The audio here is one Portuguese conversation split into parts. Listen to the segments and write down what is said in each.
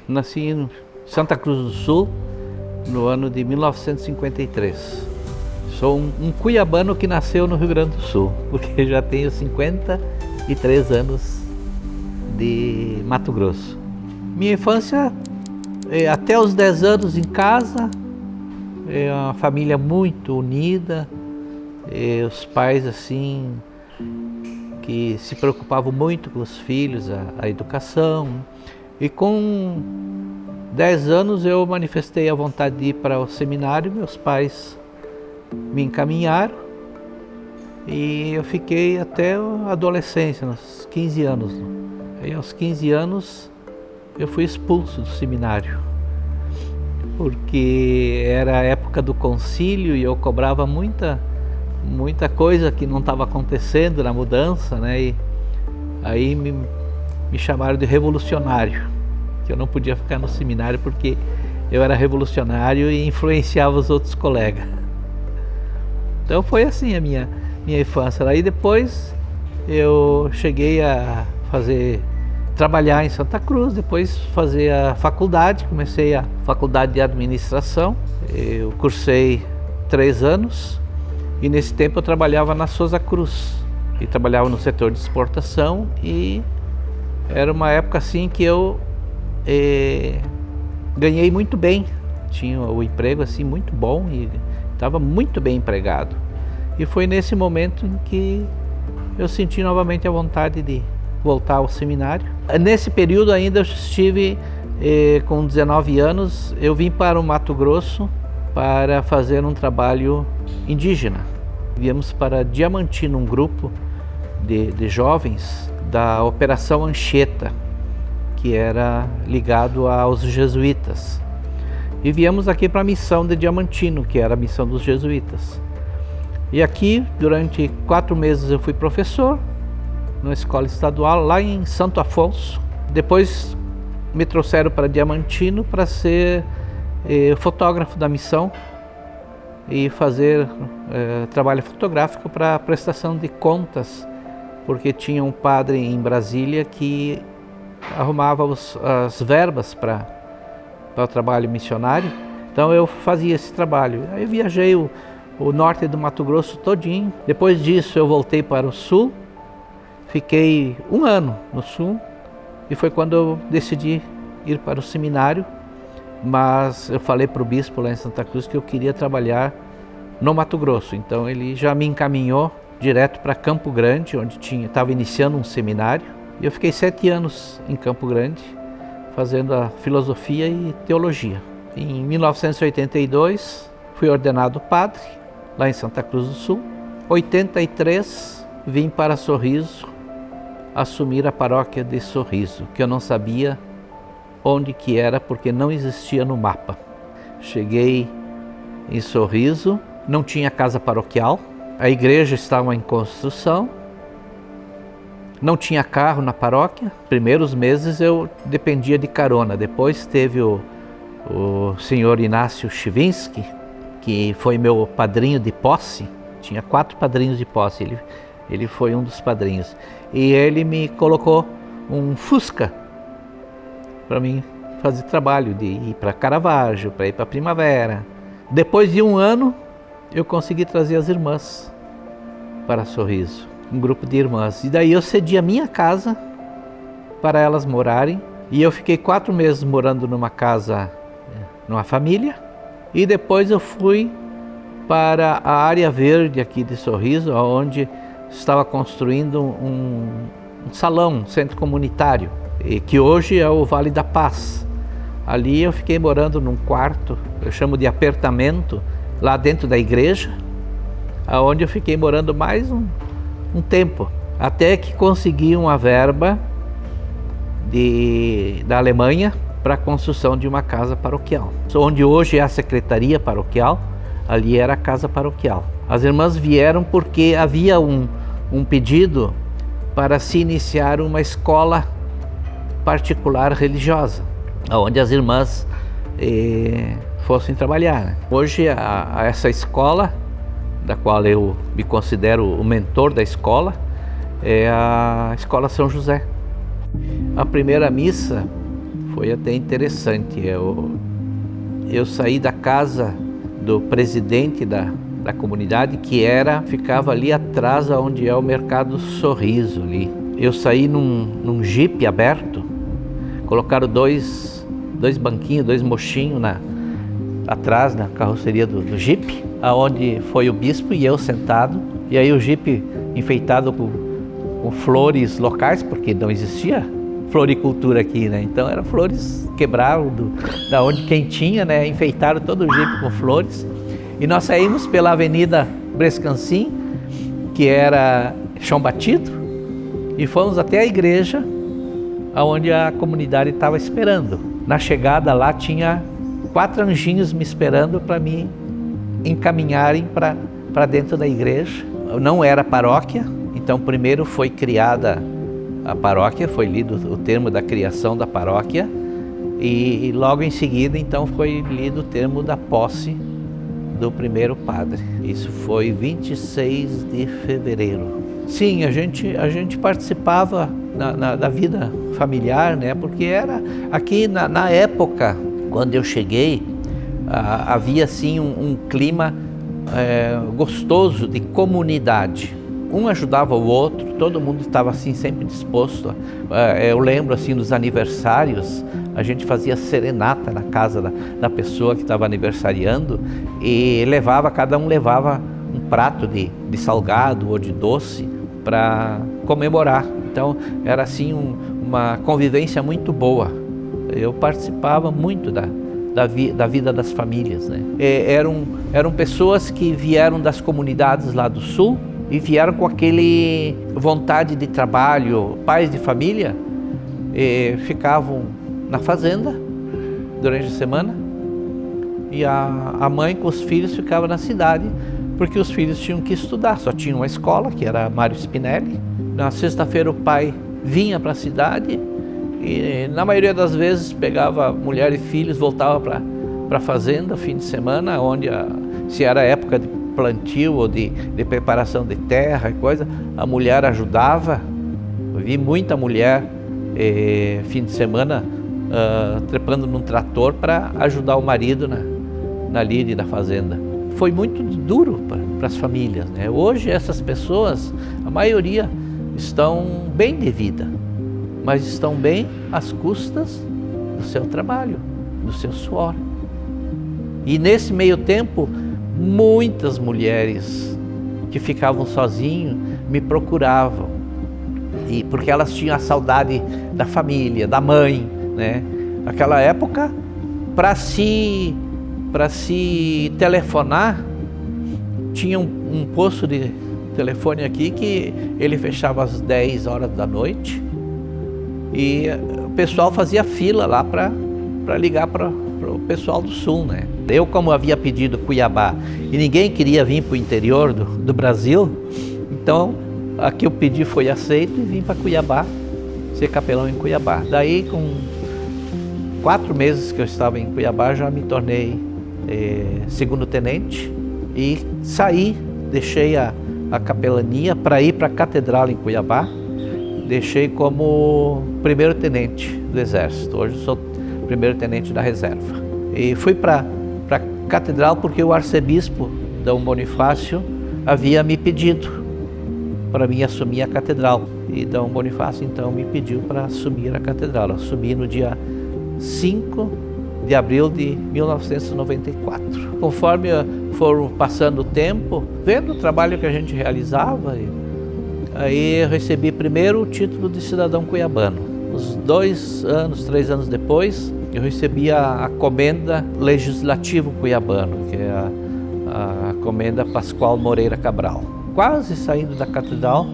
Nasci em Santa Cruz do Sul, no ano de 1953. Sou um cuiabano que nasceu no Rio Grande do Sul, porque já tenho 53 anos de Mato Grosso. Minha infância, até os 10 anos em casa, é uma família muito unida, os pais assim, que se preocupavam muito com os filhos, a educação. E com 10 anos eu manifestei a vontade de ir para o seminário, meus pais me encaminharam e eu fiquei até a adolescência, uns 15 anos. Aí aos 15 anos eu fui expulso do seminário, porque era a época do concílio e eu cobrava muita coisa que não estava acontecendo na mudança, né? E aí me chamaram de revolucionário, que eu não podia ficar no seminário porque eu era revolucionário e influenciava os outros colegas. Então foi assim a minha infância. Aí depois eu cheguei a trabalhar em Santa Cruz, depois fazer a faculdade, comecei a faculdade de administração. Eu cursei 3 anos e nesse tempo eu trabalhava na Souza Cruz e trabalhava no setor de exportação, e era uma época assim que eu ganhei muito bem, tinha o emprego assim muito bom e estava muito bem empregado. E foi nesse momento em que eu senti novamente a vontade de voltar ao seminário. Nesse período ainda eu estive com 19 anos, eu vim para o Mato Grosso para fazer um trabalho indígena. Viemos para Diamantino, um grupo de jovens da Operação Anchieta, que era ligado aos jesuítas. E viemos aqui para a missão de Diamantino, que era a missão dos jesuítas. E aqui, durante 4 meses, eu fui professor numa escola estadual lá em Santo Afonso. Depois me trouxeram para Diamantino para ser fotógrafo da missão e fazer trabalho fotográfico para prestação de contas, porque tinha um padre em Brasília que arrumava as verbas para o trabalho missionário. Então eu fazia esse trabalho. Aí eu viajei o norte do Mato Grosso todinho. Depois disso eu voltei para o sul, fiquei 1 ano no sul e foi quando eu decidi ir para o seminário. Mas eu falei para o bispo lá em Santa Cruz que eu queria trabalhar no Mato Grosso, então ele já me encaminhou direto para Campo Grande, onde estava iniciando um seminário, e eu fiquei 7 anos em Campo Grande, fazendo a filosofia e teologia. Em 1982 fui ordenado padre, lá em Santa Cruz do Sul. Em 83 vim para Sorriso, assumir a paróquia de Sorriso, que eu não sabia onde que era, porque não existia no mapa. Cheguei em Sorriso, não tinha casa paroquial, a igreja estava em construção, não tinha carro na paróquia. Primeiros meses eu dependia de carona. Depois teve o senhor Inácio Chivinsky, que foi meu padrinho de posse. Tinha 4 padrinhos de posse, ele foi um dos padrinhos. E ele me colocou um Fusca para mim fazer trabalho, de ir para Caravaggio, para ir para Primavera. Depois de 1 ano, eu consegui trazer as irmãs para Sorriso, um grupo de irmãs. E daí eu cedi a minha casa para elas morarem. E eu fiquei 4 meses morando numa casa, numa família. E depois eu fui para a área verde aqui de Sorriso, onde estava construindo um salão, um centro comunitário, que hoje é o Vale da Paz. Ali eu fiquei morando num quarto, eu chamo de apartamento, lá dentro da igreja, onde eu fiquei morando mais um tempo, até que consegui uma verba da Alemanha para a construção de uma casa paroquial. Onde hoje é a secretaria paroquial, ali era a casa paroquial. As irmãs vieram porque havia um pedido para se iniciar uma escola particular religiosa, onde as irmãs fossem trabalhar. Hoje essa escola, da qual eu me considero o mentor da escola, é a Escola São José. A primeira missa Foi até interessante. Eu saí da casa do presidente da comunidade, que ficava ali atrás onde é o Mercado Sorriso ali. Eu saí num jipe aberto, colocaram dois banquinhos, dois mochinhos atrás na carroceria do jipe, aonde foi o bispo e eu sentado, e aí o jipe enfeitado com flores locais, porque não existia floricultura aqui, né? Então eram flores quebradas da onde quem tinha, né? Enfeitaram todo o jipe com flores. E nós saímos pela Avenida Brescancim, que era chão batido, e fomos até a igreja, onde a comunidade estava esperando. Na chegada lá tinha 4 anjinhos me esperando para me encaminharem para dentro da igreja. Não era paróquia, então primeiro foi criada a paróquia, foi lido o termo da criação da paróquia, e logo em seguida então foi lido o termo da posse do primeiro padre. Isso foi 26 de fevereiro. Sim, a gente participava da vida familiar, né? Porque era aqui na época, quando eu cheguei, havia assim um clima gostoso de comunidade. Um ajudava o outro, todo mundo estava assim sempre disposto. Eu lembro assim nos aniversários, a gente fazia serenata na casa da pessoa que estava aniversariando e cada um levava um prato de salgado ou de doce para comemorar. Então era assim uma convivência muito boa. Eu participava muito da vida das famílias, né? Eram pessoas que vieram das comunidades lá do sul e vieram com aquele vontade de trabalho, pais de família, ficavam na fazenda durante a semana e a mãe com os filhos ficava na cidade, porque os filhos tinham que estudar, só tinha uma escola, que era Mário Spinelli. Na sexta-feira o pai vinha para a cidade e na maioria das vezes pegava mulher e filhos, voltava para a fazenda fim de semana, onde se era época de plantio ou de preparação de terra e coisa, a mulher ajudava. Eu vi muita mulher fim de semana trepando num trator para ajudar o marido na lide da fazenda. Foi muito duro para as famílias, né? Hoje essas pessoas, a maioria, estão bem de vida, mas estão bem às custas do seu trabalho, do seu suor. E nesse meio tempo, muitas mulheres que ficavam sozinhas me procuravam, porque elas tinham a saudade da família, da mãe, né? Naquela época, para se telefonar, tinha um posto de telefone aqui que ele fechava às 10 horas da noite e o pessoal fazia fila lá para ligar para o pessoal do sul, né? Eu, como havia pedido Cuiabá e ninguém queria vir para o interior do Brasil, então aqui eu pedi foi aceito e vim para Cuiabá, ser capelão em Cuiabá. Daí com 4 meses que eu estava em Cuiabá já me tornei segundo tenente e saí, deixei a capelania para ir para a catedral em Cuiabá, deixei como primeiro tenente do exército. Hoje eu sou primeiro tenente da reserva. E fui para a catedral porque o arcebispo Dom Bonifácio havia me pedido para mim assumir a catedral. E Dom Bonifácio então me pediu para assumir a catedral. Eu assumi no dia 5 de abril de 1994. Conforme foram passando o tempo, vendo o trabalho que a gente realizava, aí eu recebi primeiro o título de cidadão cuiabano. Uns 2 anos, 3 anos depois, eu recebi a Comenda Legislativo Cuiabano, que é a Comenda Pascoal Moreira Cabral. Quase saindo da catedral,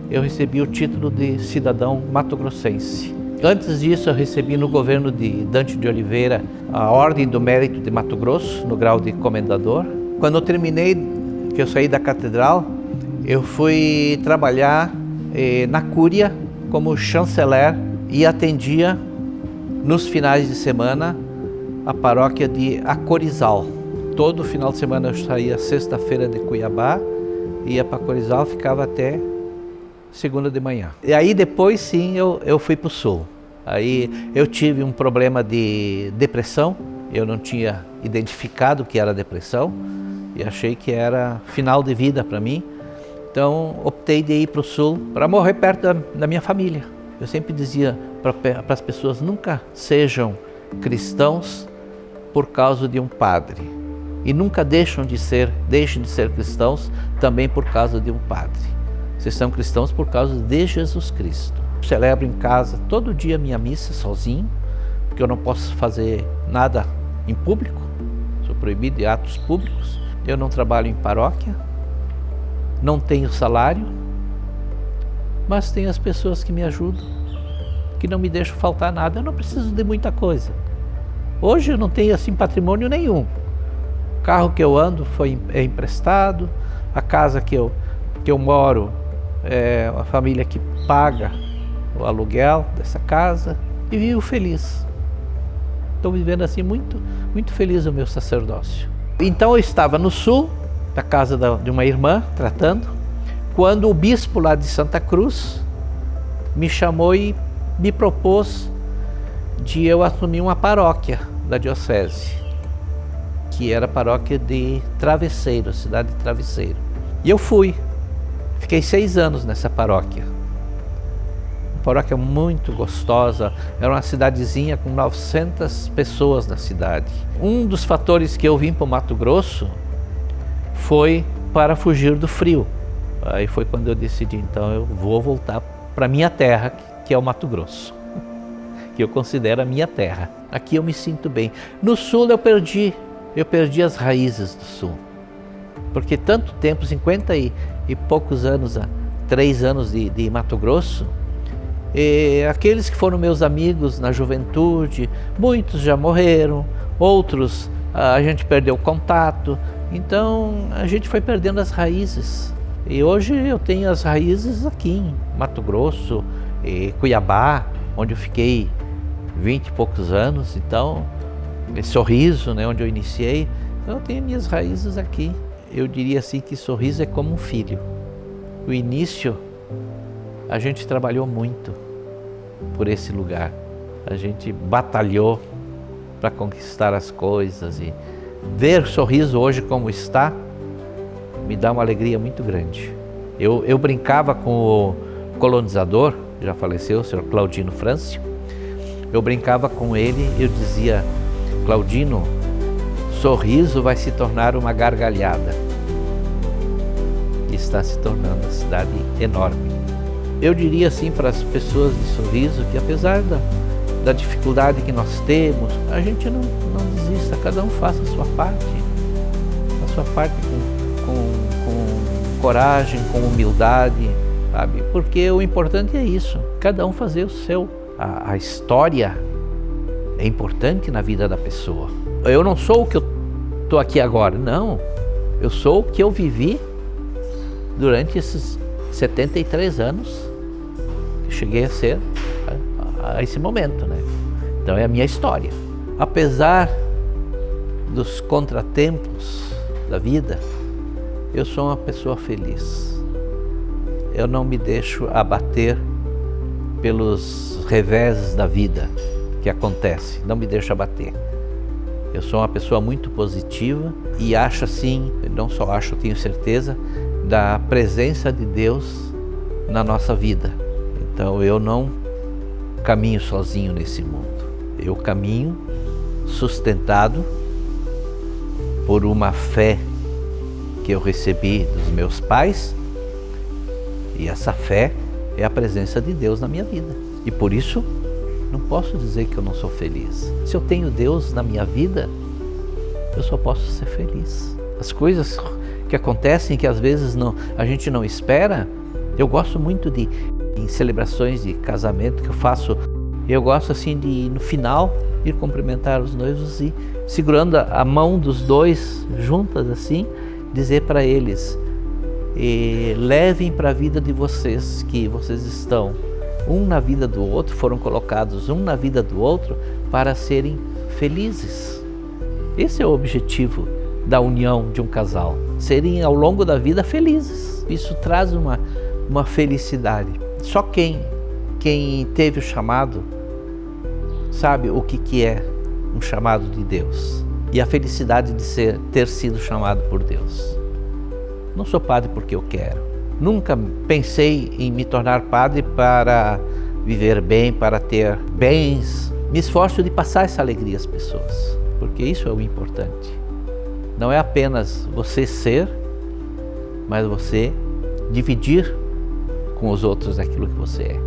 eu recebi o título de cidadão matogrossense. Antes disso, eu recebi no governo de Dante de Oliveira a Ordem do Mérito de Mato Grosso, no grau de comendador. Quando eu terminei, que eu saí da catedral, eu fui trabalhar na Cúria como chanceler e atendia nos finais de semana a paróquia de Acorizal. Todo final de semana eu saía sexta-feira de Cuiabá, ia para Acorizal, ficava até segunda de manhã. E aí depois sim eu fui para o sul. Aí eu tive um problema de depressão, eu não tinha identificado que era depressão e achei que era final de vida para mim. Então optei de ir para o sul para morrer perto da minha família. Eu sempre dizia para as pessoas, nunca sejam cristãos por causa de um padre. E nunca deixem de ser cristãos também por causa de um padre. Vocês são cristãos por causa de Jesus Cristo. Eu celebro em casa todo dia minha missa sozinho, porque eu não posso fazer nada em público, sou proibido de atos públicos. Eu não trabalho em paróquia, não tenho salário, mas tenho as pessoas que me ajudam, que não me deixam faltar nada. Eu não preciso de muita coisa. Hoje eu não tenho assim patrimônio nenhum. O carro que eu ando é emprestado, a casa que eu moro é a família que paga o aluguel dessa casa e vivo feliz. Estou vivendo assim muito, muito feliz o meu sacerdócio. Então eu estava no sul, da casa de uma irmã, tratando, quando o bispo lá de Santa Cruz me chamou e me propôs de eu assumir uma paróquia da diocese, que era a paróquia de Travesseiro, cidade de Travesseiro. E eu fui, fiquei 6 anos nessa paróquia. Uma paróquia muito gostosa, era uma cidadezinha com 900 pessoas na cidade. Um dos fatores que eu vim para o Mato Grosso foi para fugir do frio. Aí foi quando eu decidi, então eu vou voltar para minha terra, que é o Mato Grosso, que eu considero a minha terra. Aqui eu me sinto bem. No sul eu perdi as raízes do sul, porque tanto tempo, 50 e poucos anos, 3 anos de Mato Grosso, e aqueles que foram meus amigos na juventude, muitos já morreram, outros a gente perdeu o contato, então a gente foi perdendo as raízes. E hoje eu tenho as raízes aqui em Mato Grosso, Cuiabá, onde eu fiquei 20 e poucos anos, então Sorriso, né, onde eu iniciei, então eu tenho minhas raízes aqui. Eu diria assim que Sorriso é como um filho. O início, a gente trabalhou muito por esse lugar, a gente batalhou para conquistar as coisas, e ver Sorriso hoje como está, me dá uma alegria muito grande. Eu brincava com o colonizador, já faleceu, o senhor Claudino Frâncio, eu brincava com ele, eu dizia, Claudino, Sorriso vai se tornar uma gargalhada. E está se tornando uma cidade enorme. Eu diria assim para as pessoas de Sorriso que apesar da dificuldade que nós temos, a gente não desista, cada um faça a sua parte com coragem, com humildade, sabe? Porque o importante é isso, cada um fazer o seu. A história é importante na vida da pessoa. Eu não sou o que eu estou aqui agora, não. Eu sou o que eu vivi durante esses 73 anos que cheguei a ser a esse momento, né? Então é a minha história. Apesar dos contratempos da vida, eu sou uma pessoa feliz. Eu não me deixo abater pelos reveses da vida que acontece, não me deixo abater. Eu sou uma pessoa muito positiva e acho assim, não só acho, eu tenho certeza da presença de Deus na nossa vida. Então eu não caminho sozinho nesse mundo, eu caminho sustentado por uma fé que eu recebi dos meus pais, e essa fé é a presença de Deus na minha vida. E por isso não posso dizer que eu não sou feliz. Se eu tenho Deus na minha vida, eu só posso ser feliz. As coisas que acontecem, que às vezes a gente não espera, eu gosto muito em celebrações de casamento que eu faço, eu gosto assim de, no final, ir cumprimentar os noivos e segurando a mão dos dois juntas assim, dizer para eles, levem para a vida de vocês, que vocês estão um na vida do outro, foram colocados um na vida do outro para serem felizes. Esse é o objetivo da união de um casal, serem ao longo da vida felizes. Isso traz uma felicidade. Só quem teve o chamado sabe o que é um chamado de Deus e a felicidade de ter sido chamado por Deus. Não sou padre porque eu quero. Nunca pensei em me tornar padre para viver bem, para ter bens. Me esforço de passar essa alegria às pessoas, porque isso é o importante. Não é apenas você ser, mas você dividir com os outros aquilo que você é.